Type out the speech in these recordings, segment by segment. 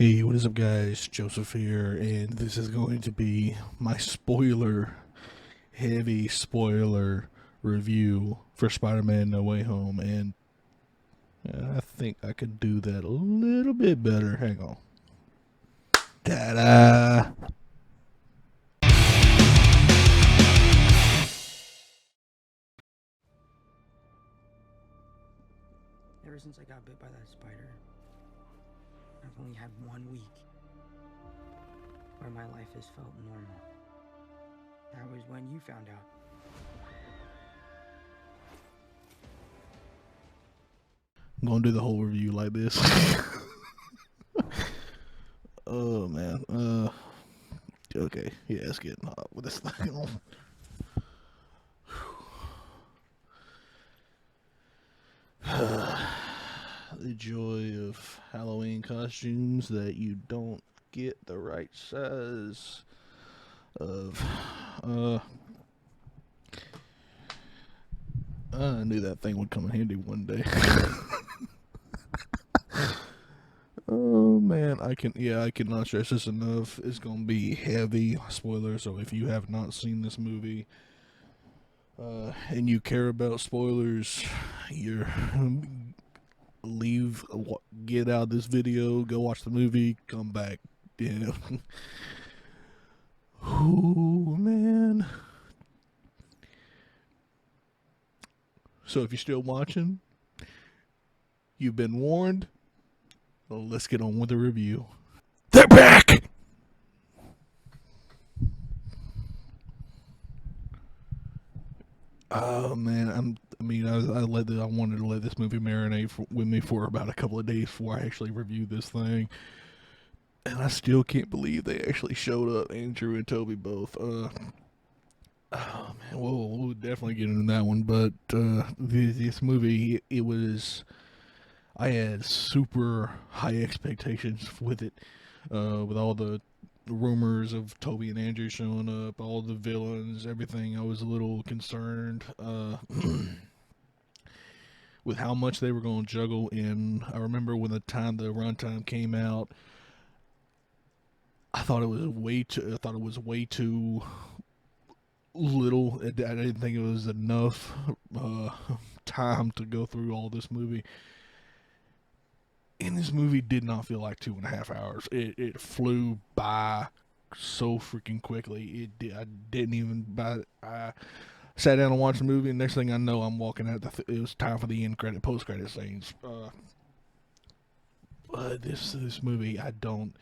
Hey, what is up, guys? Joseph here, and this is going to be my heavy spoiler review for Spider-Man No Way Home, and I think I could do that a little bit better. Hang on. Ta-da! Ever since I got bit by that spider, I've only had 1 week where my life has felt normal. That was when you found out. I'm gonna do the whole review like this. Oh man. Okay. Yeah, it's getting hot with this thing on. The joy of Halloween costumes that you don't get the right size of. I knew that thing would come in handy one day. Oh man, I cannot stress this enough. It's gonna be heavy spoiler, so if you have not seen this movie, and you care about spoilers, you're get out of this video, go watch the movie, come back. Yeah. Oh man. So if you're still watching, you've been warned. Well, let's get on with the review. They're back. Oh man, I wanted to let this movie marinate with me for about a couple of days before I actually reviewed this thing, and I still can't believe they actually showed up. Andrew and Toby both. Oh man, we'll definitely get into that one. But this movie, it was. I had super high expectations with it, with all the rumors of Toby and Andrew showing up, all the villains, everything. I was a little concerned with how much they were going to juggle in. I remember when the runtime came out, I thought it was way too little. I didn't think it was enough time to go through all this movie. And this movie did not feel like 2.5 hours. It flew by so freaking quickly. It did. I didn't even I sat down and watched the movie, and next thing I know, I'm walking out. It was time for the post credit scenes. This movie, I don't,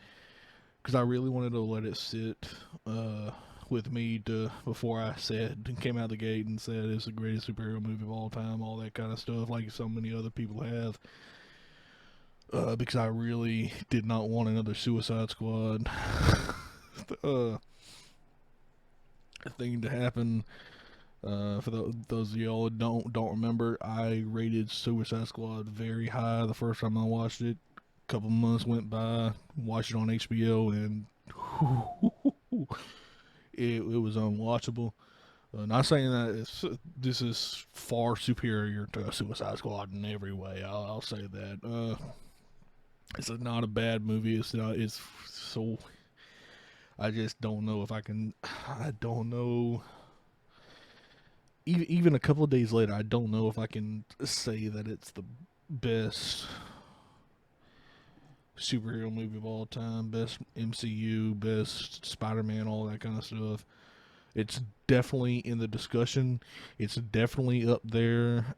because I really wanted to let it sit with me before I came out the gate and said it's the greatest superhero movie of all time, all that kind of stuff, like so many other people have. Because I really did not want another Suicide Squad thing to happen. For those of y'all who don't remember, I rated Suicide Squad very high the first time I watched it. A couple months went by, watched it on HBO, and it was unwatchable. Not saying that this is far superior to Suicide Squad in every way. I'll say that. It's not a bad movie. It's not. It's so. I just don't know if I can. I don't know. Even a couple of days later, I don't know if I can say that it's the best superhero movie of all time, best MCU, best Spider-Man, all that kind of stuff. It's definitely in the discussion. It's definitely up there.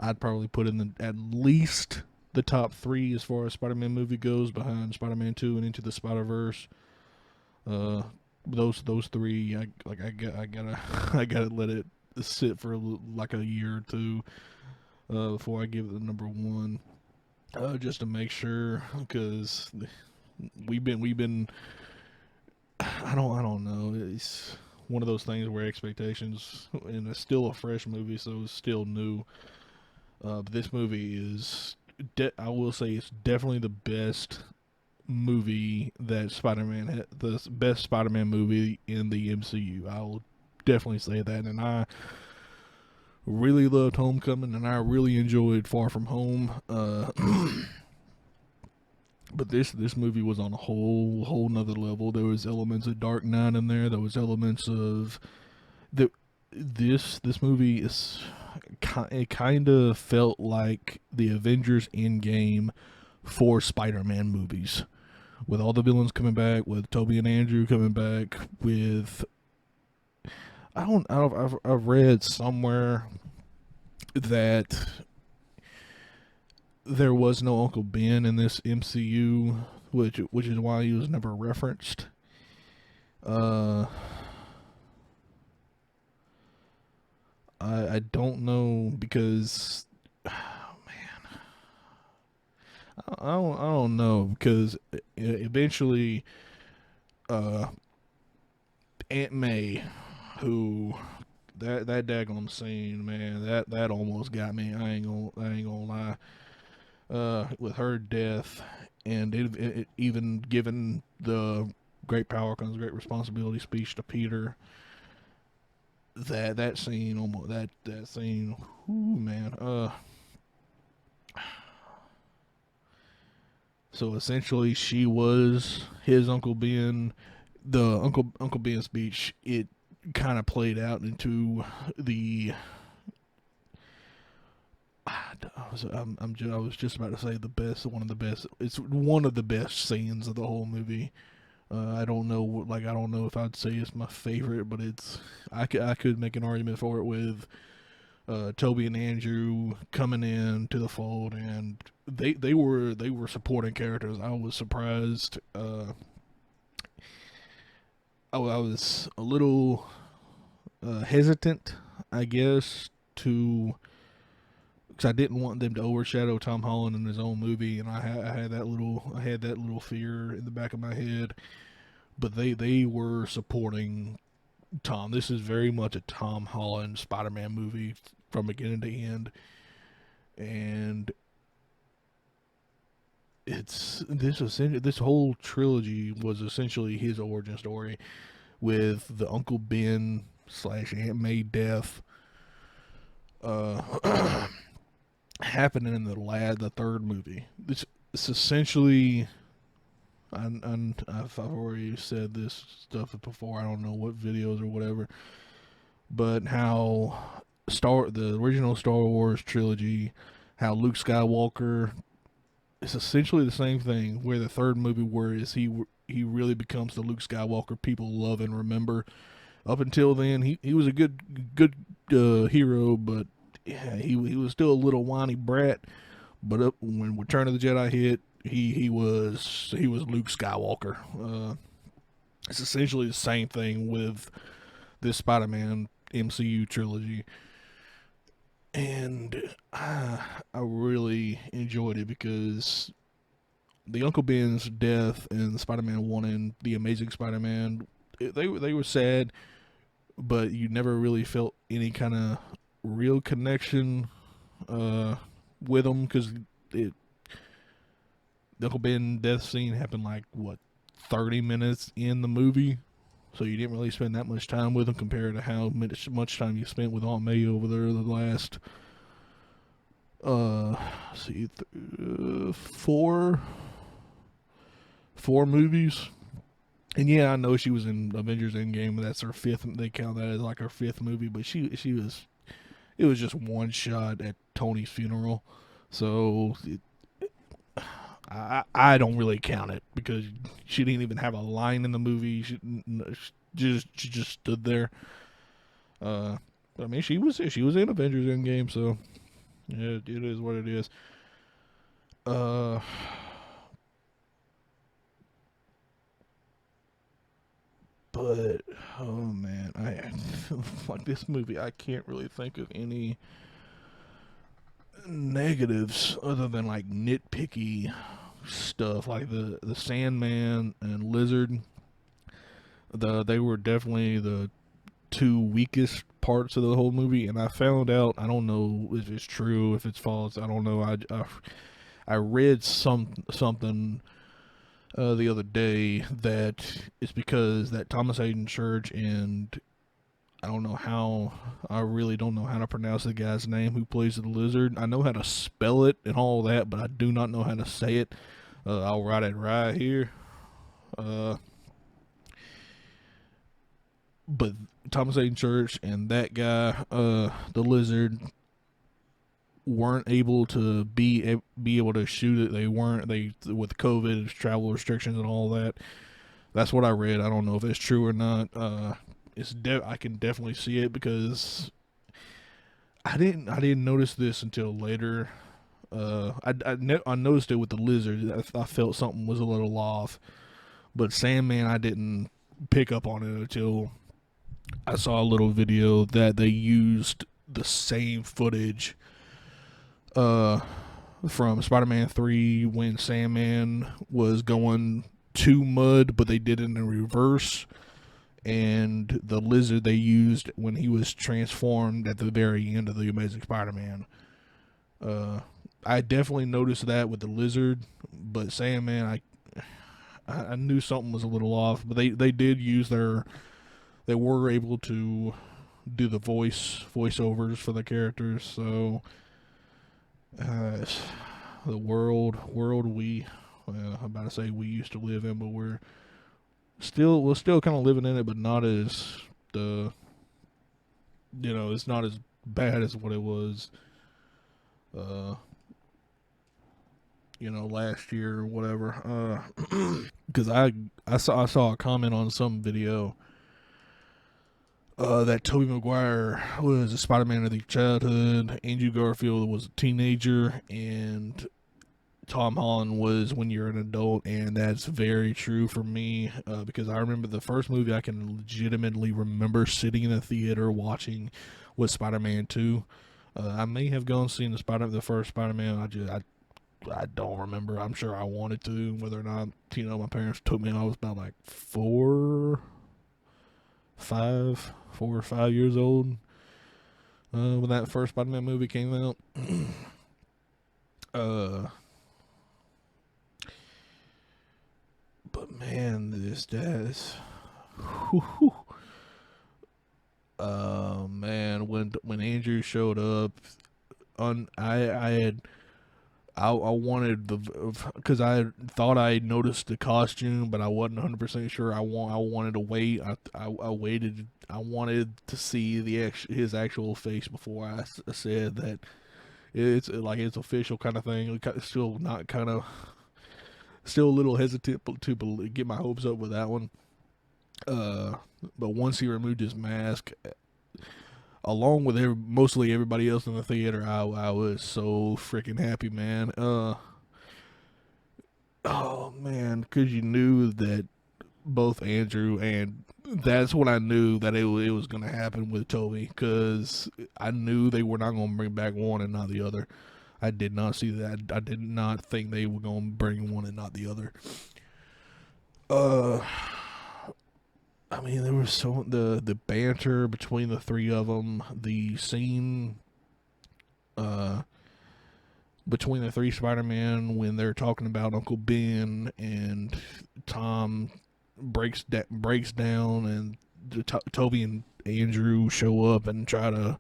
I'd probably put in at least the top three as far as Spider-Man movie goes, behind Spider-Man 2 and Into the Spider-Verse. Those three, I gotta let it sit for like a year or two before I give it the number one, just to make sure, because we've been I don't know. It's one of those things where expectations, and it's still a fresh movie, so it's still new. But this movie is, I will say, it's definitely the best movie that Spider-Man the best Spider-Man movie in the MCU. I will definitely say that, and I really loved Homecoming, and I really enjoyed Far From Home. But this movie was on a whole nother level. There was elements of Dark Knight in there. There was elements of the this movie is it kind of felt like the Avengers Endgame for Spider-Man movies, with all the villains coming back, with Toby and Andrew coming back, with I've read somewhere that there was no Uncle Ben in this MCU, which is why he was never referenced. Uh, I don't know because I don't know because eventually Aunt May, who that daggone scene, man, that almost got me. I ain't gonna lie. With her death, and it even given the great power comes great responsibility speech to Peter. That scene, almost that scene, whoo man. So essentially, she was his Uncle Ben. The Uncle Ben speech, it kind of played out into the I was just about to say the best, one of the best. It's one of the best scenes of the whole movie. I don't know, like I don't know if I'd say it's my favorite, but it's I could make an argument for it with Toby and Andrew coming in to the fold, and they were supporting characters. I was surprised. I was a little hesitant, I guess, to because I didn't want them to overshadow Tom Holland in his own movie, and I had that little fear in the back of my head. But they were supporting Tom. This is very much a Tom Holland Spider-Man movie from beginning to end, and this whole trilogy was essentially his origin story, with the Uncle Ben / Aunt May death. Happening in the third movie. It's essentially, I've already said this stuff before. I don't know what videos or whatever, but how the original Star Wars trilogy, how Luke Skywalker, it's essentially the same thing. Where the third movie, whereas he really becomes the Luke Skywalker people love and remember. Up until then, he was a good hero, but yeah, he was still a little whiny brat. But when Return of the Jedi hit, he was Luke Skywalker. It's essentially the same thing with this Spider-Man MCU trilogy, and I really enjoyed it because the Uncle Ben's death in Spider-Man 1 and The Amazing Spider-Man, they were sad, but you never really felt any kind of real connection with them because the Uncle Ben death scene happened like what 30 minutes in the movie, so you didn't really spend that much time with him compared to how much time you spent with Aunt May over there the last four movies. And yeah, I know she was in Avengers Endgame, but that's her fifth. They count that as like her fifth movie, but she was. It was just one shot at Tony's funeral, so I don't really count it because she didn't even have a line in the movie. She just stood there. But I mean, she was in Avengers Endgame, so yeah, it is what it is. But oh man, I like this movie. I can't really think of any negatives other than like nitpicky stuff, like the Sandman and Lizard. They were definitely the two weakest parts of the whole movie, and I found out, I don't know if it's true, if it's false. I don't know. I read something the other day that it's because that Thomas Hayden Church and I really don't know how to pronounce the guy's name who plays the Lizard. I know how to spell it and all that, but I do not know how to say it. I'll write it right here. Uh, but Thomas Hayden Church and that guy, the Lizard, weren't able to be able to shoot it. They weren't with COVID travel restrictions and all that. That's what I read. I don't know if it's true or not. I can definitely see it because I didn't notice this until later. I noticed it with the Lizard. I felt something was a little off, but Sandman I didn't pick up on it until I saw a little video that they used the same footage from Spider-Man 3 when Sandman was going to Mud, but they did it in reverse. And the Lizard they used when he was transformed at the very end of the Amazing Spider-Man. I definitely noticed that with the Lizard, but Sandman, I knew something was a little off. But they did use they were able to do the voiceovers for the characters. So the world I'm about to say we used to live in, but we're still kind of living in it, but not as it's not as bad as what it was last year or whatever. Because I saw a comment on some video that Tobey Maguire was a Spider-Man of the childhood, Andrew Garfield was a teenager, and Tom Holland was when you're an adult, and that's very true for me because I remember the first movie I can legitimately remember sitting in a theater watching was Spider-Man 2. I may have gone and seen the first Spider-Man. I don't remember. I'm sure I wanted to, whether or not my parents took me. I was about like 4 or 5 years old when that first Spider-Man movie came out. But man, this does. Man, when Andrew showed up, I wanted because I thought I noticed the costume, but I wasn't 100% sure. I wanted to wait. I waited. I wanted to see his actual face before I said that it's like it's official kind of thing. Still not kind of. Still a little hesitant to get my hopes up with that one. But once he removed his mask, along with mostly everybody else in the theater, I was so freaking happy, man. Oh man, because you knew that both Andrew and that's when I knew that it was going to happen with Toby, because I knew they were not going to bring back one and not the other. I did not see that. I did not think they were going to bring one and not the other. I mean, there was the banter between the three of them, the scene between the three Spider-Man when they're talking about Uncle Ben and Tom breaks down, and Toby and Andrew show up and try to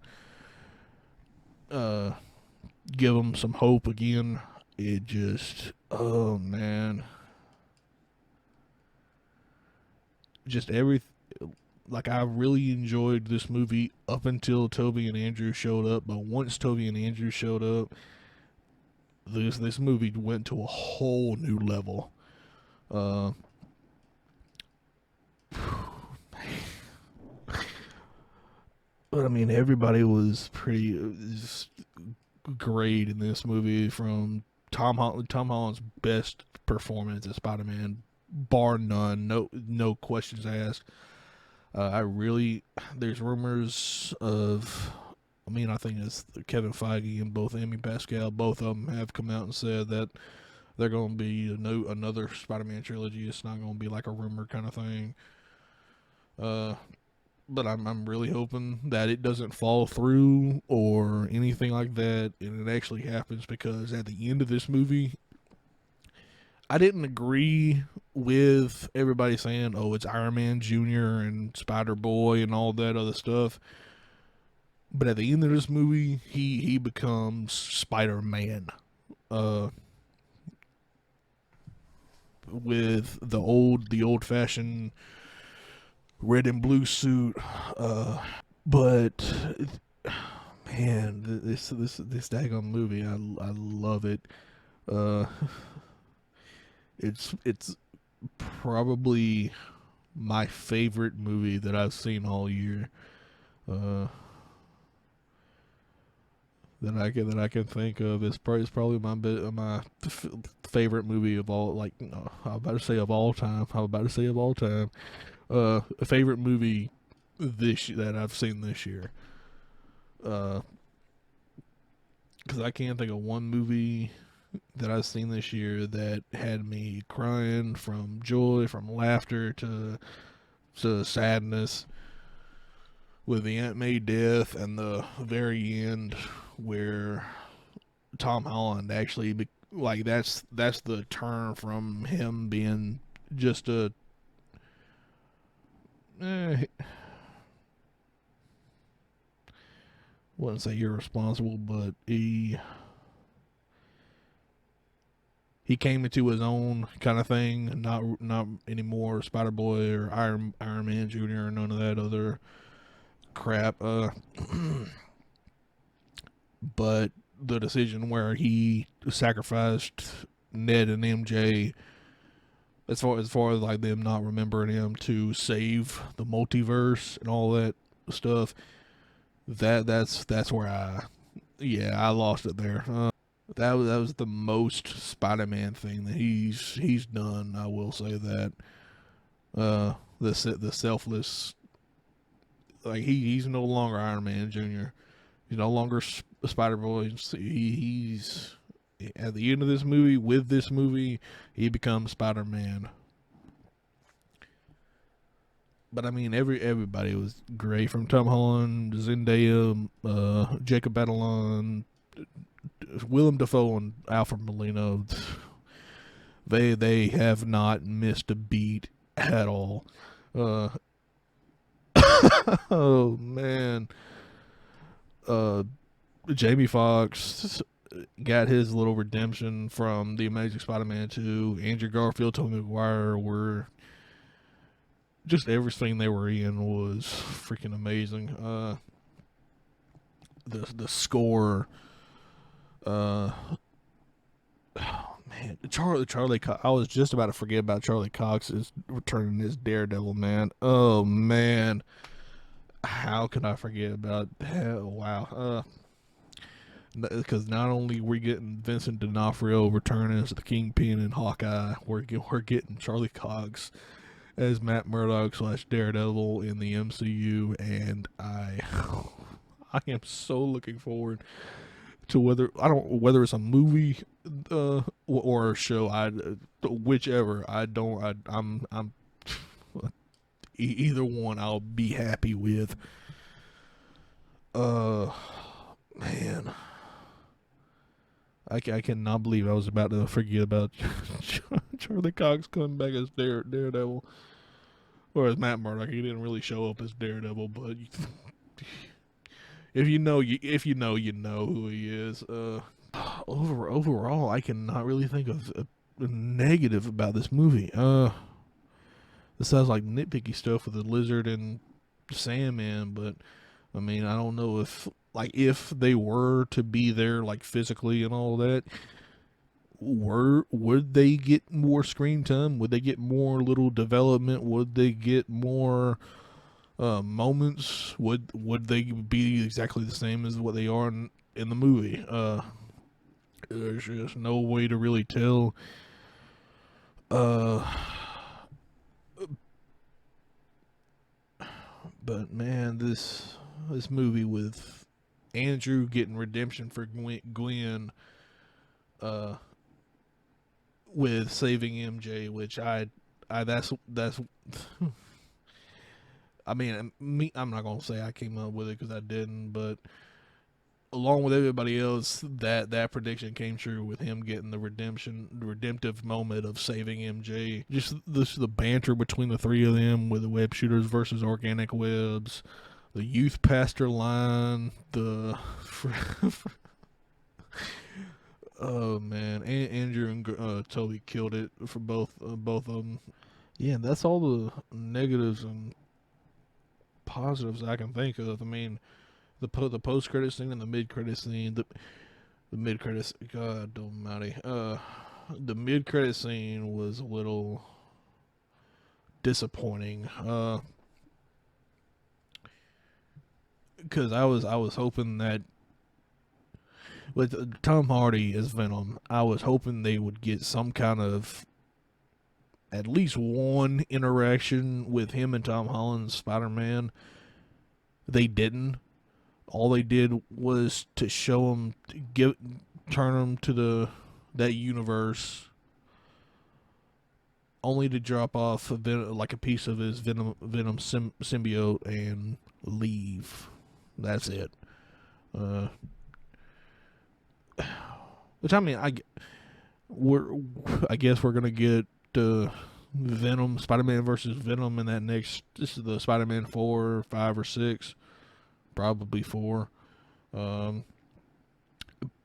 give them some hope again. It just, oh man, just like I really enjoyed this movie up until Toby and Andrew showed up, but once Toby and Andrew showed up, this movie went to a whole new level. But I mean, everybody was pretty great in this movie, from Tom Holland's best performance as Spider-Man, bar none, no questions asked. There's rumors of, I think it's Kevin Feige and both Amy Pascal, both of them have come out and said that they're going to be another Spider-Man trilogy. It's not going to be like a rumor kind of thing. But I'm really hoping that it doesn't fall through or anything like that, and it actually happens, because at the end of this movie, I didn't agree with everybody saying, "Oh, it's Iron Man Jr. and Spider Boy and all that other stuff." But at the end of this movie, he becomes Spider-Man. with the old fashioned red and blue suit. But man, this daggone movie, I love it. Uh, it's probably my favorite movie that I've seen all year. Uh, that I can think of. It's probably my favorite movie of all. Like, no, I'm about to say of all time. I'm about to say of all time. A favorite movie that I've seen this year. Because I can't think of one movie that I've seen this year that had me crying from joy, from laughter to sadness, with the Aunt May death and the very end where Tom Holland actually like that's the turn from him being just a wouldn't say irresponsible, but he came into his own kind of thing. Not anymore Spider Boy or Iron Man Jr. or none of that other crap. But the decision where he sacrificed Ned and MJ, as far as like them not remembering him, to save the multiverse and all that stuff, that's where I lost it there. That was the most Spider-Man thing that he's done. I will say that. The selfless, like he's no longer Iron Man Jr. He's no longer Spider Boy. He's at the end of this movie. With this movie, he becomes Spider Man. But I mean, everybody was great, from Tom Holland, Zendaya, Jacob Batalon, Willem Dafoe, and Alfred Molina. They have not missed a beat at all. Oh man. Jamie Foxx got his little redemption from The Amazing Spider-Man 2. Andrew Garfield, Tobey Maguire were just everything they were in was freaking amazing. The score, oh man, Charlie Cox. I was just about to forget about Charlie Cox is returning as Daredevil, man. Oh man, how could I forget about that? Wow. Because not only we're getting Vincent D'Onofrio returning as the Kingpin and Hawkeye, we're getting Charlie Cox as Matt Murdock / Daredevil in the MCU, and I am so looking forward to whether it's a movie or a show. Whichever. I'm either one I'll be happy with. Man, I cannot believe I was about to forget about Charlie Cox coming back as Daredevil, or as Matt Murdock. He didn't really show up as Daredevil, but if you know, you know who he is. Overall, I cannot really think of a negative about this movie. This sounds like nitpicky stuff with the Lizard and Sandman, but I mean, I don't know if they were to be there, like physically and all that, would they get more screen time? Would they get more little development? Would they get more moments? Would they be exactly the same as what they are in the movie? There's just no way to really tell. But man, this movie with Andrew getting redemption for Gwen, with saving MJ, which that's I mean, I'm not gonna say I came up with it because I didn't, but along with everybody else, that prediction came true with him getting the redemptive moment of saving MJ. Just the banter between the three of them with the web shooters versus organic webs, the youth pastor line, Oh man, Andrew and Toby killed it for both of them. Yeah, that's all the negatives and positives I can think of. I mean, the post credit scene and the mid credit scene. The mid credits, God Almighty, the mid credit scene was a little disappointing. Because I was hoping that with Tom Hardy as Venom, I was hoping they would get some kind of at least one interaction with him and Tom Holland's Spider-Man. They didn't. All they did was to show him, turn him to that universe, only to drop off like a piece of his Venom symbiote and leave. That's it. Uh, which I mean, I guess we're gonna get Venom, Spider-Man versus Venom in that next. This is the Spider-Man 4, 5, or 6, probably 4. Um,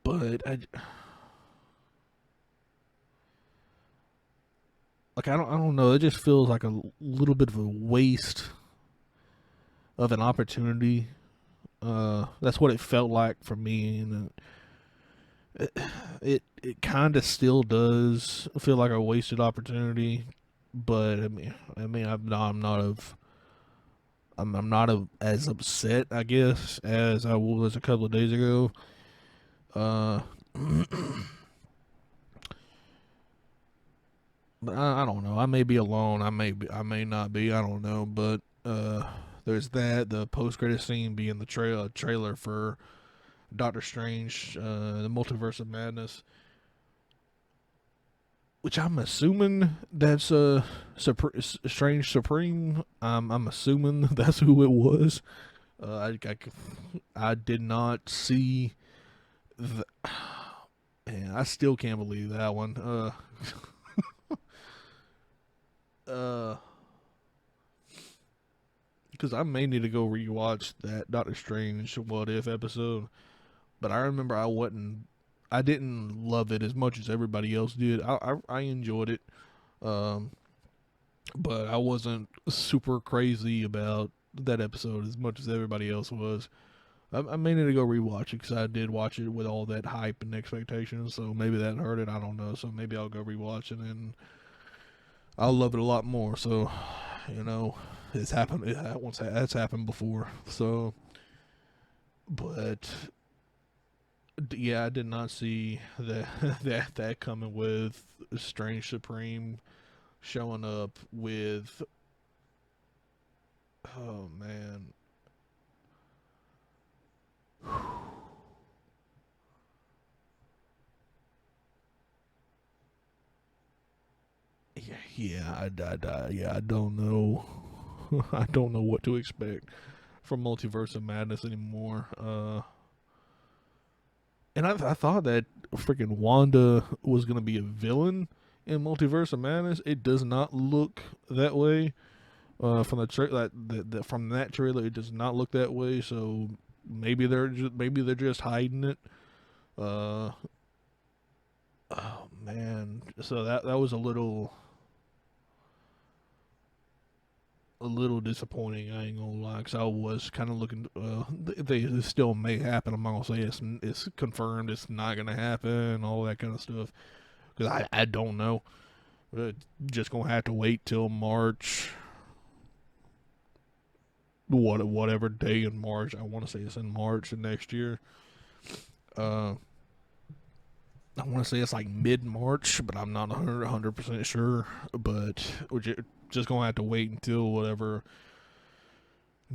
but I don't know. It just feels like a little bit of a waste of an opportunity. That's what it felt like for me, and it kind of still does feel like a wasted opportunity. But I'm not as upset, I guess, as I was a couple of days ago. Uh, but I don't know. I may be alone. I may not be. I don't know. But there's that. The post credit scene being the trailer for Doctor Strange, the Multiverse of Madness, which I'm assuming that's Strange Supreme. I'm assuming that's who it was. I did not see the. Man, I still can't believe that one. Uh, because I may need to go rewatch that Doctor Strange What If episode. But I remember I didn't love it as much as everybody else did. I enjoyed it, um, but I wasn't super crazy about that episode as much as everybody else was. I may need to go rewatch it because I did watch it with all that hype and expectations, so maybe that hurt it. I don't know. So maybe I'll go rewatch it and I'll love it a lot more. So, you know, it's happened. That's happened before. So, but yeah, I did not see that that coming with Strange Supreme showing up with. Oh man. Yeah, I don't know. I don't know what to expect from Multiverse of Madness anymore. And I thought that freaking Wanda was gonna be a villain in Multiverse of Madness. It does not look that way. From from that trailer, it does not look that way. So maybe they're just hiding it. Uh, oh man, so that was a little disappointing. I ain't gonna lie, because I was kind of looking. They still may happen. I'm not gonna say it's confirmed. It's not gonna happen. All that kind of stuff. Because I don't know. Just gonna have to wait till March. Whatever day in March. I want to say it's in March of next year. Uh, I want to say it's like mid March, but I'm not 100% sure. But we're just gonna have to wait until whatever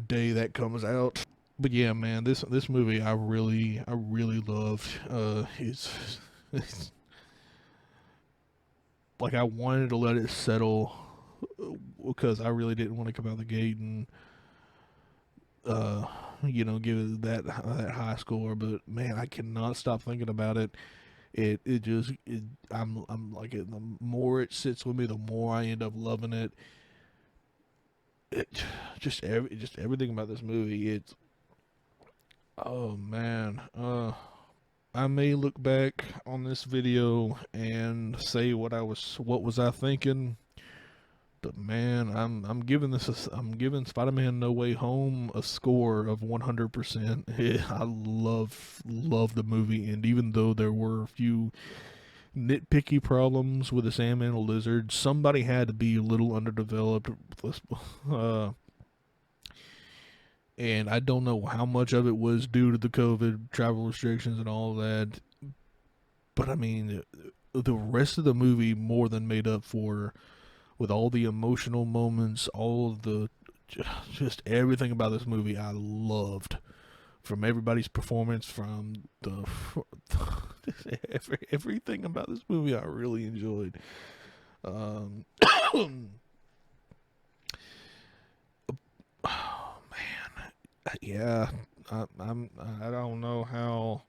day that comes out. But yeah, man, this movie I really loved. It's like I wanted to let it settle because I really didn't want to come out the gate and uh give it that high score. But man, I cannot stop thinking about it. I'm like it, the more it sits with me, the more I end up loving it. It just everything about this movie. It's oh man, I may look back on this video and say what was I thinking. But man, I'm giving Spider-Man No Way Home a score of 100%. I love the movie, and even though there were a few nitpicky problems with the Sandman and the Lizard, somebody had to be a little underdeveloped. Uh, and I don't know how much of it was due to the COVID travel restrictions and all that. But I mean, the rest of the movie more than made up for, with all the emotional moments, all of the just everything about this movie I loved. From everybody's performance, from the everything about this movie I really enjoyed. Um, oh man, yeah, I don't know how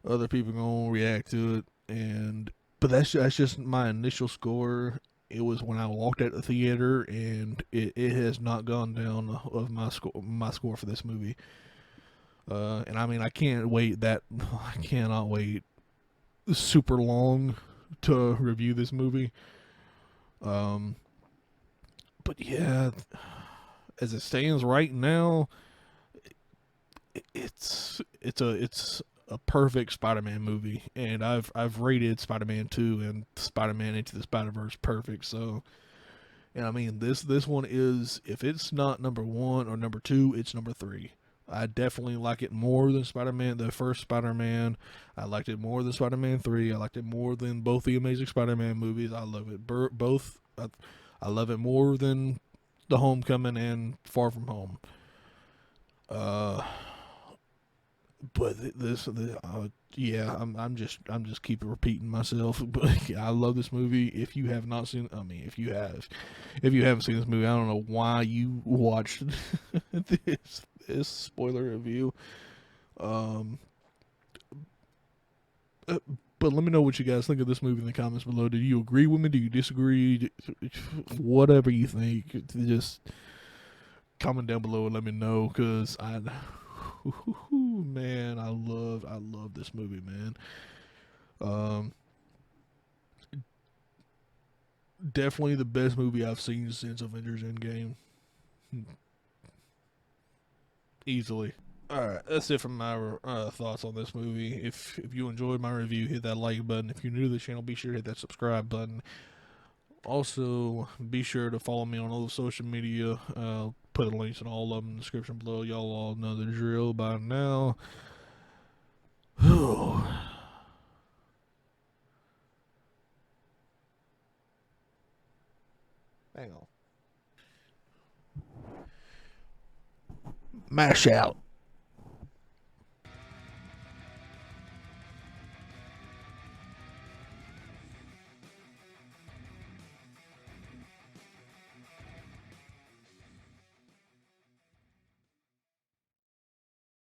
other people gonna react to it, and but that's just my initial score. It was when I walked out the theater, and it has not gone down of my score for this movie. And I mean, I can't wait that I cannot wait super long to review this movie. Um, but yeah, as it stands right now, it's a perfect Spider-Man movie, and I've rated Spider-Man 2 and Spider-Man Into the Spider-Verse perfect. So, and I mean this one is, if it's not number 1 or number 2, it's number 3. I definitely like it more than Spider-Man, the first Spider-Man. I liked it more than Spider-Man 3. I liked it more than both the Amazing Spider-Man movies. I love it both. I love it more than The Homecoming and Far From Home. Uh, but yeah, I'm just keep repeating myself. But I love this movie. If you have not seen, I mean, if you haven't seen this movie, I don't know why you watched this spoiler review. Um, uh, but let me know what you guys think of this movie in the comments below. Do you agree with me? Do you disagree? Whatever you think, just comment down below and let me know. Cause man, I love this movie, man. Um, Definitely the best movie I've seen since Avengers Endgame, easily. All right, that's it from my thoughts on this movie. If you enjoyed my review, hit that like button. If you're new to the channel, be sure to hit that subscribe button. Also, be sure to follow me on all the social media. Put the links in all of them in the description below. Y'all all know the drill by now. Hang on. Mash out.